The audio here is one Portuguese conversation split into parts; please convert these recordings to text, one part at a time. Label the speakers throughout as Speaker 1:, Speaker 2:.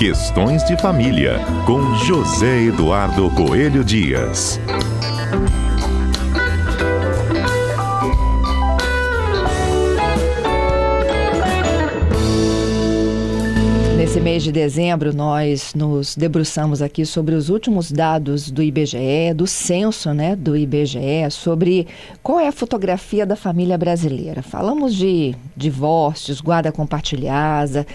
Speaker 1: Questões de Família, com José Eduardo Coelho Dias.
Speaker 2: Nesse mês de dezembro, nós nos debruçamos aqui sobre os últimos dados do IBGE, do censo, do IBGE, sobre qual é a fotografia da família brasileira. Falamos de divórcios, guarda compartilhada,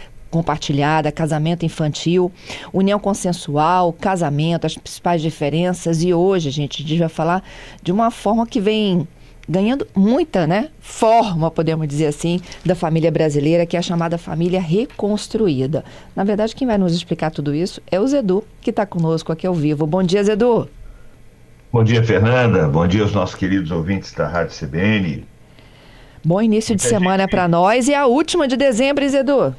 Speaker 2: casamento infantil, união consensual, casamento, as principais diferenças. E hoje, gente, a gente vai falar de uma forma que vem ganhando muita, forma, podemos dizer assim, da família brasileira, que é a chamada família reconstruída. Na verdade, quem vai nos explicar tudo isso é o Zedu, que está conosco aqui ao vivo. Bom dia, Zedu.
Speaker 3: Bom dia, Fernanda. Bom dia aos nossos queridos ouvintes da Rádio CBN.
Speaker 2: Bom início de semana para nós e a última de dezembro, hein, Zedu?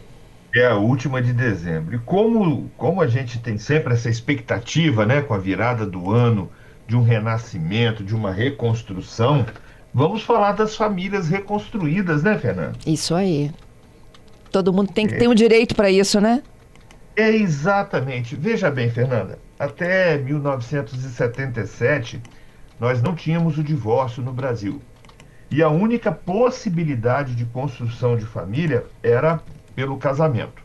Speaker 3: É a última de dezembro. E como a gente tem sempre essa expectativa, com a virada do ano, de um renascimento, de uma reconstrução, vamos falar das famílias reconstruídas, Fernanda?
Speaker 2: Isso aí. Todo mundo tem que ter um direito para isso, né?
Speaker 3: É, exatamente. Veja bem, Fernanda, até 1977, nós não tínhamos o divórcio no Brasil. E a única possibilidade de construção de família era pelo casamento.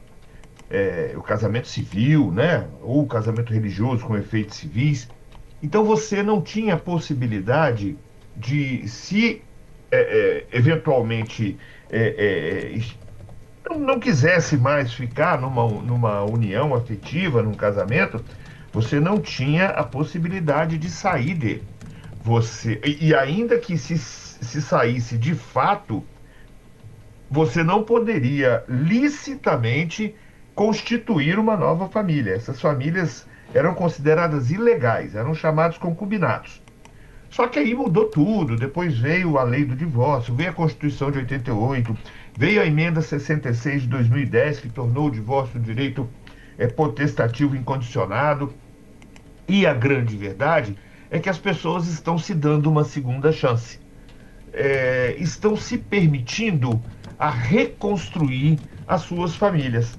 Speaker 3: O casamento civil, ou o casamento religioso com efeitos civis. Então você não tinha possibilidade de, se eventualmente não quisesse mais ficar numa união afetiva, num casamento, você não tinha a possibilidade de sair dele. E ainda que se saísse de fato, você não poderia licitamente constituir uma nova família. Essas famílias eram consideradas ilegais, eram chamados concubinatos. Só que aí mudou tudo, depois veio a lei do divórcio, veio a Constituição de 88, veio a emenda 66 de 2010, que tornou o divórcio um direito potestativo incondicionado. E a grande verdade é que as pessoas estão se dando uma segunda chance. Estão se permitindo a reconstruir as suas famílias.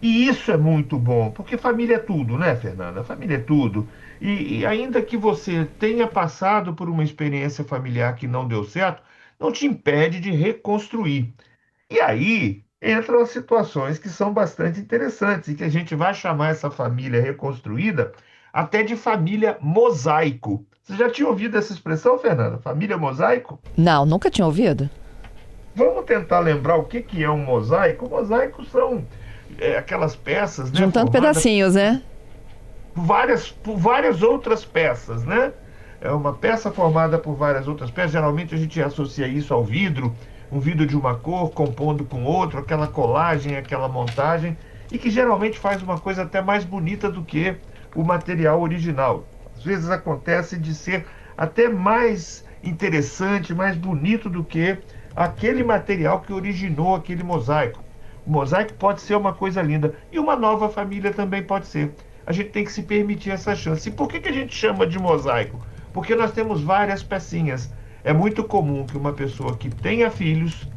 Speaker 3: E isso é muito bom, porque família é tudo, Fernanda? Família é tudo. E ainda que você tenha passado por uma experiência familiar que não deu certo, não te impede de reconstruir. E aí entram as situações que são bastante interessantes, e que a gente vai chamar essa família reconstruída até de família mosaico. Você já tinha ouvido essa expressão, Fernanda? Família mosaico?
Speaker 2: Não, nunca tinha ouvido.
Speaker 3: Vamos tentar lembrar o que é um mosaico? O mosaico são aquelas peças,
Speaker 2: juntando pedacinhos,
Speaker 3: por várias outras peças, É uma peça formada por várias outras peças. Geralmente a gente associa isso ao vidro, um vidro de uma cor compondo com outro, aquela colagem, aquela montagem, e que geralmente faz uma coisa até mais bonita do que o material original. Às vezes acontece de ser até mais interessante, mais bonito do que aquele material que originou aquele mosaico. O mosaico pode ser uma coisa linda, e uma nova família também pode ser. A gente tem que se permitir essa chance. E por que a gente chama de mosaico? Porque nós temos várias pecinhas. É muito comum que uma pessoa que tenha filhos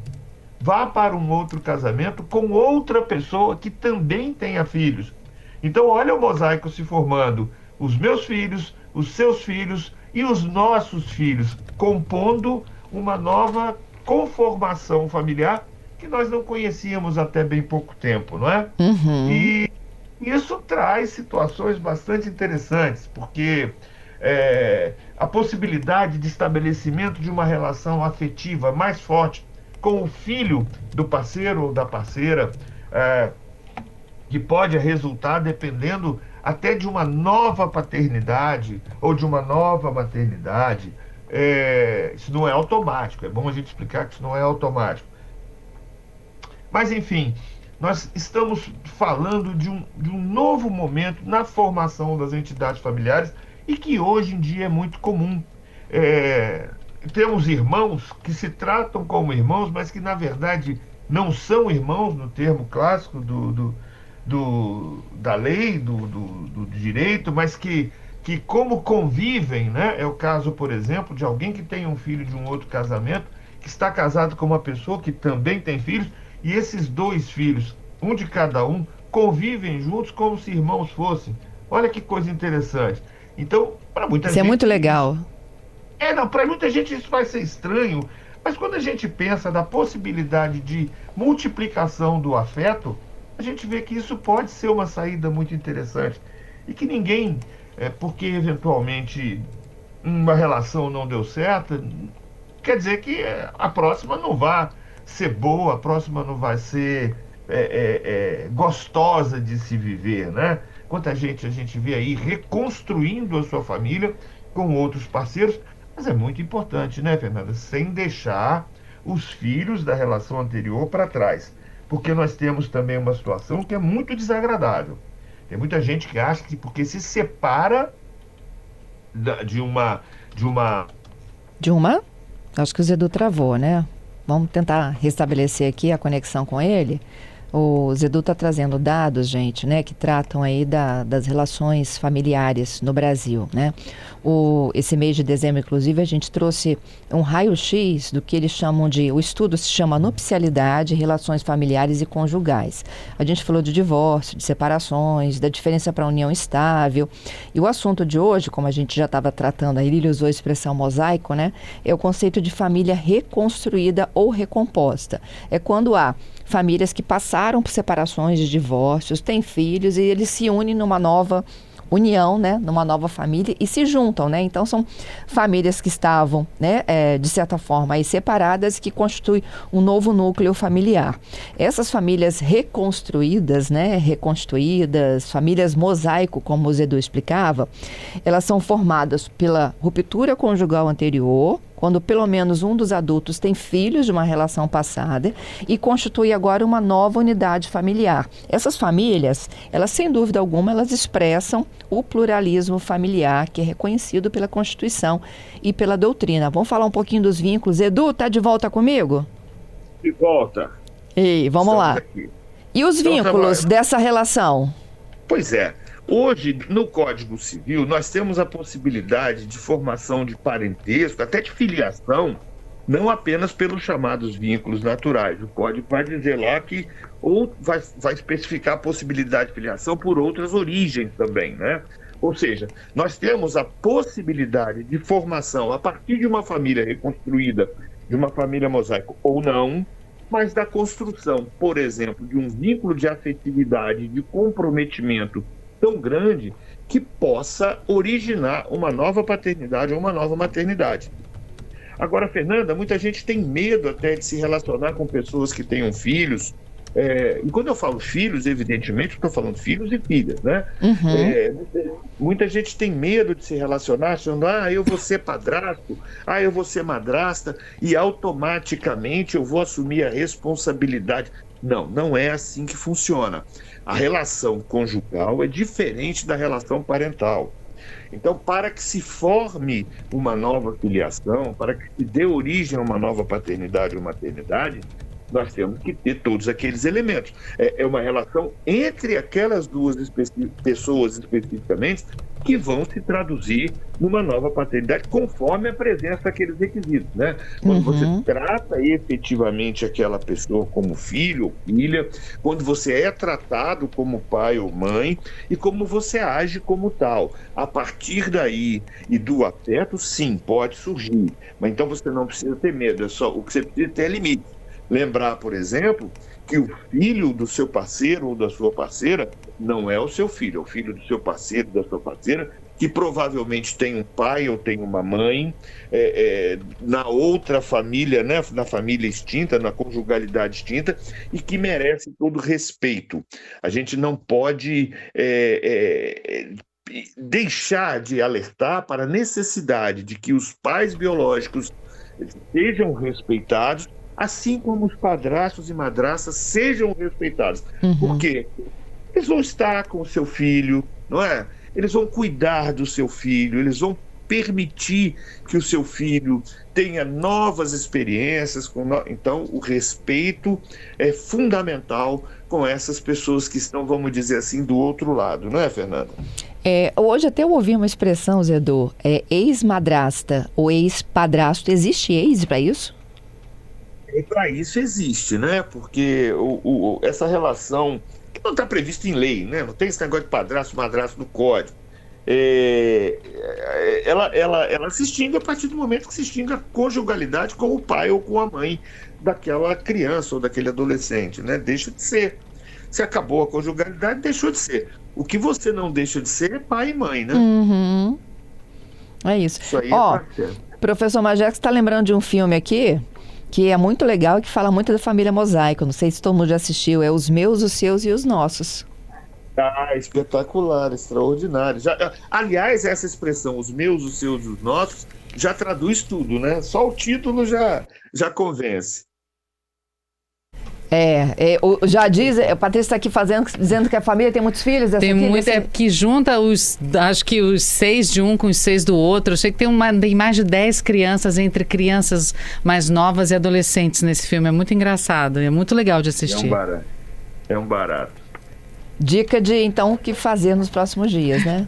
Speaker 3: vá para um outro casamento com outra pessoa que também tenha filhos. Então olha o mosaico se formando. Os meus filhos, os seus filhos e os nossos filhos, compondo uma nova conformação familiar que nós não conhecíamos até bem pouco tempo, não é?
Speaker 2: Uhum.
Speaker 3: E isso traz situações bastante interessantes, porque a possibilidade de estabelecimento de uma relação afetiva mais forte com o filho do parceiro ou da parceira, que pode resultar dependendo até de uma nova paternidade ou de uma nova maternidade. Isso não é automático, é bom a gente explicar que isso não é automático. Mas, enfim, nós estamos falando de um novo momento na formação das entidades familiares e que hoje em dia é muito comum. Temos irmãos que se tratam como irmãos, mas que, na verdade, não são irmãos no termo clássico da lei, do direito, mas que como convivem, É o caso, por exemplo, de alguém que tem um filho de um outro casamento, que está casado com uma pessoa que também tem filhos, e esses dois filhos, um de cada um, convivem juntos como se irmãos fossem. Olha que coisa interessante. Então, para muita gente...
Speaker 2: Isso é muito legal.
Speaker 3: Não, para muita gente isso vai ser estranho, mas quando a gente pensa na possibilidade de multiplicação do afeto, a gente vê que isso pode ser uma saída muito interessante. E que ninguém, porque eventualmente uma relação não deu certo, quer dizer que a próxima não vai ser boa, a próxima não vai ser gostosa de se viver, né? Quanta gente a gente vê aí reconstruindo a sua família com outros parceiros, mas é muito importante, né, Fernanda? Sem deixar os filhos da relação anterior para trás, porque nós temos também uma situação que é muito desagradável. Tem muita gente que acha que porque se separa de uma...
Speaker 2: Acho que o Zedu travou, né? Vamos tentar restabelecer aqui a conexão com ele. O Zedu está trazendo dados, gente, né, que tratam aí das relações familiares no Brasil, né? Esse mês de dezembro, inclusive, a gente trouxe um raio-x do que eles chamam o estudo se chama Nupcialidade, Relações Familiares e Conjugais. A gente falou de divórcio, de separações, da diferença para a união estável. E o assunto de hoje, como a gente já estava tratando, aí ele usou a expressão mosaico, né? É o conceito de família reconstruída ou recomposta. É quando há famílias que passaram por separações de divórcios, têm filhos e eles se unem numa nova união, né, numa nova família e se juntam, né? Então são famílias que estavam, né, de certa forma aí separadas, que constituem um novo núcleo familiar. Essas famílias reconstruídas, né, famílias mosaico, como o Zedu explicava, elas são formadas pela ruptura conjugal anterior, quando pelo menos um dos adultos tem filhos de uma relação passada e constitui agora uma nova unidade familiar. Essas famílias, elas sem dúvida alguma, elas expressam o pluralismo familiar que é reconhecido pela Constituição e pela doutrina. Vamos falar um pouquinho dos vínculos. Edu, tá de volta comigo?
Speaker 3: De volta.
Speaker 2: Ei, vamos lá.
Speaker 3: Aqui.
Speaker 2: E os vínculos dessa relação?
Speaker 3: Pois é. Hoje, no Código Civil, nós temos a possibilidade de formação de parentesco, até de filiação, não apenas pelos chamados vínculos naturais. O Código vai dizer lá que, ou vai especificar a possibilidade de filiação por outras origens também, né? Ou seja, nós temos a possibilidade de formação a partir de uma família reconstruída, de uma família mosaico ou não, mas da construção, por exemplo, de um vínculo de afetividade, de comprometimento tão grande que possa originar uma nova paternidade ou uma nova maternidade. Agora, Fernanda, muita gente tem medo até de se relacionar com pessoas que tenham filhos. E quando eu falo filhos, evidentemente, estou falando filhos e filhas, né? Muita gente tem medo de se relacionar, achando, eu vou ser padrasto, eu vou ser madrasta, e automaticamente eu vou assumir a responsabilidade. Não, não é assim que funciona. A relação conjugal é diferente da relação parental. Então, para que se forme uma nova filiação, para que se dê origem a uma nova paternidade ou maternidade, nós temos que ter todos aqueles elementos. É uma relação entre aquelas duas pessoas especificamente que vão se traduzir numa nova paternidade conforme a presença daqueles requisitos, né? Quando você trata efetivamente aquela pessoa como filho ou filha, quando você é tratado como pai ou mãe e como você age como tal. A partir daí e do afeto, sim, pode surgir. Mas então você não precisa ter medo, o que você precisa ter é limite. Lembrar, por exemplo, que o filho do seu parceiro ou da sua parceira não é o seu filho, é o filho do seu parceiro, da sua parceira, que provavelmente tem um pai ou tem uma mãe na outra família, né, na família extinta, na conjugalidade extinta, e que merece todo respeito. A gente não pode deixar de alertar para a necessidade de que os pais biológicos sejam respeitados, assim como os padrastos e madrastas sejam respeitados. Porque eles vão estar com o seu filho, não é? Eles vão cuidar do seu filho, eles vão permitir que o seu filho tenha novas experiências. Então, o respeito é fundamental com essas pessoas que estão, vamos dizer assim, do outro lado, não é, Fernanda?
Speaker 2: Hoje até eu ouvi uma expressão, Zedu, ex-madrasta ou ex-padrasto. Existe ex para isso?
Speaker 3: E para isso existe, né? Porque essa relação não está previsto em lei, né? Não tem esse negócio de padrasto, madrasto no código. Ela se extingue a partir do momento que se extingue a conjugalidade com o pai ou com a mãe daquela criança ou daquele adolescente, né? Deixa de ser. Se acabou a conjugalidade, deixou de ser. O que você não deixa de ser é pai e mãe, né?
Speaker 2: Uhum. É isso.
Speaker 3: Isso aí
Speaker 2: Ó,
Speaker 3: tá certo.
Speaker 2: professor Magé, você está lembrando de um filme aqui que é muito legal e que fala muito da família Mosaico. Não sei se todo mundo já assistiu. É Os Meus, os Seus e os Nossos.
Speaker 3: Ah, espetacular, extraordinário. Aliás, essa expressão, os meus, os seus, os nossos, já traduz tudo, né? Só o título já convence.
Speaker 2: Já diz, a Patrícia está aqui dizendo que a família tem muitos filhos.
Speaker 4: Tem muito, que junta acho que os 6 de um com os 6 do outro. Eu sei que tem mais de 10 crianças, entre crianças mais novas e adolescentes nesse filme. É muito engraçado, é muito legal de assistir.
Speaker 3: É um barato.
Speaker 2: Dica de, então, o que fazer nos próximos dias, né?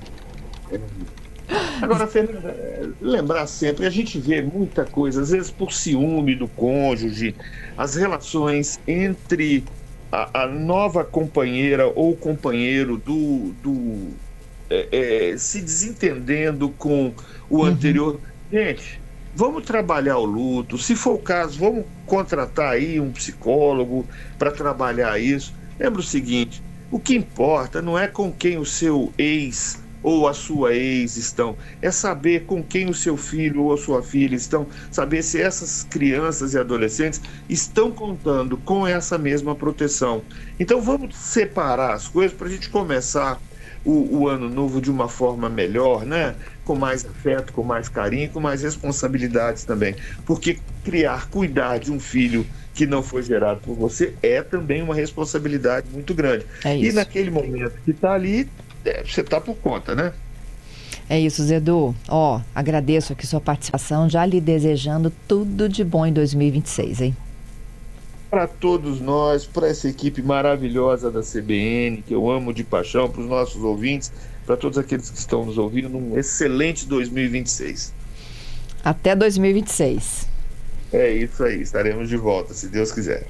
Speaker 3: Agora, Fernanda, lembrar sempre, a gente vê muita coisa, às vezes por ciúme do cônjuge, as relações entre a nova companheira ou companheiro se desentendendo com o anterior. Gente, vamos trabalhar o luto, se for o caso, vamos contratar aí um psicólogo para trabalhar isso. Lembra o seguinte, o que importa não é com quem o seu ex ou a sua ex estão, é saber com quem o seu filho ou a sua filha estão, saber se essas crianças e adolescentes estão contando com essa mesma proteção. Então vamos separar as coisas para a gente começar o ano novo de uma forma melhor, né? Com mais afeto, com mais carinho, com mais responsabilidades também, porque cuidar de um filho que não foi gerado por você é também uma responsabilidade muito grande. E naquele momento que está ali, você está por conta, né?
Speaker 2: É isso, Zedu. Agradeço aqui sua participação, já lhe desejando tudo de bom em 2026, hein?
Speaker 3: Para todos nós, para essa equipe maravilhosa da CBN, que eu amo de paixão, para os nossos ouvintes, para todos aqueles que estão nos ouvindo, um excelente 2026.
Speaker 2: Até 2026.
Speaker 3: É isso aí, estaremos de volta, se Deus quiser.